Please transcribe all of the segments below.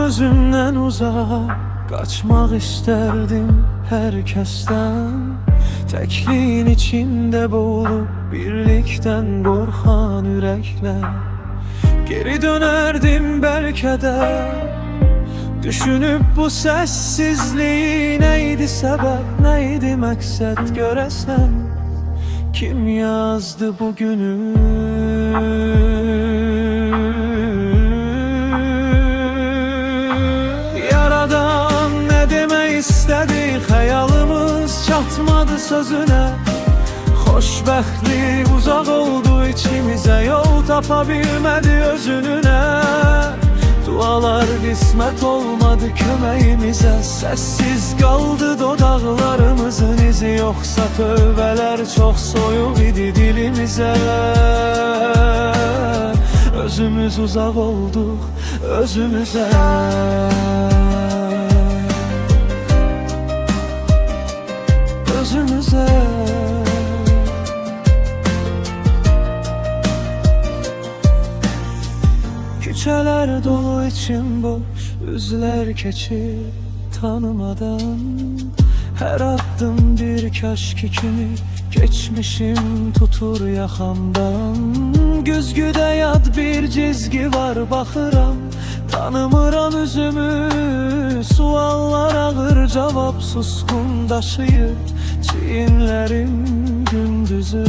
özümden uzak, kaçmak isterdim herkesten. Tekliğin içinde boğulup birlikten korkan yürekler. Geri dönerdim belki de, düşünüp bu sessizliği. Neydi sebep, neydi maksat göresen? Kim yazdı bugünü? Yaradan ne deme istedi, hayalımız çatmadı sözüne. Xoşbəxtlik uzak oldu içimize, yol tapabilmedi özününe. Dualar qismət olmadı köməyimizə, sessiz qaldı dodaqlarımızın izi. Yoxsa tövbələr çox soyuq idi dilimizə. Özümüz uzak olduq özümüzə. Özümüzə. Küçələr dolu içim boş, üzlər keçir tanımadan. Hər addım bir kaşki kimi, geçmişim tutur yaxamdan. Güzgüdə yad bir cizgi var, baxıram tanımıram üzümü. Suallar ağır, cavab suskun daşıyır çiyinlərim gündüzü.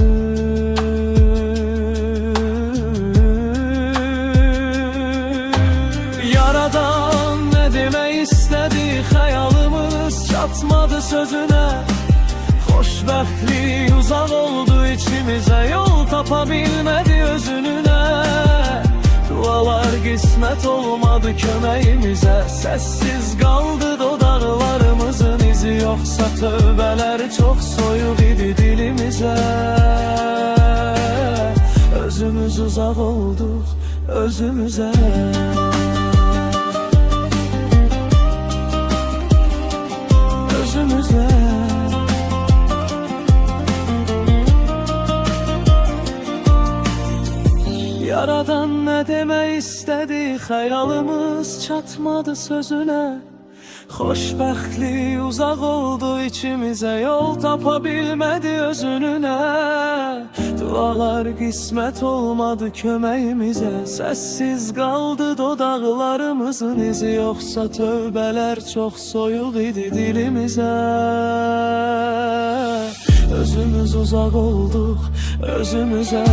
Yaradan ne deme istedi, hayalımız çatmadı sözüne. Xoşbəxtlik uzak oldu içimize, yol tapabilmedi özününe. Dualar qismət olmadı köməyimizə, sessiz qaldı dodaqlarımızın izi. Yoxsa tövbələr çox soyuq idi dilimizə. Özümüz uzak olduq özümüzə. Özümüzə. Yaradan ne deme istedi, hayalımız çatmadı sözüne. Xoşbəxtlik uzak oldu içimize, yol tapabilmedi özününe. Dualar qismət olmadı köməyimizə, sessiz qaldı dodaqlarımızın izi. Yoxsa tövbələr çox soyuq idi dilimizə. Özümüz uzak olduq özümüzə.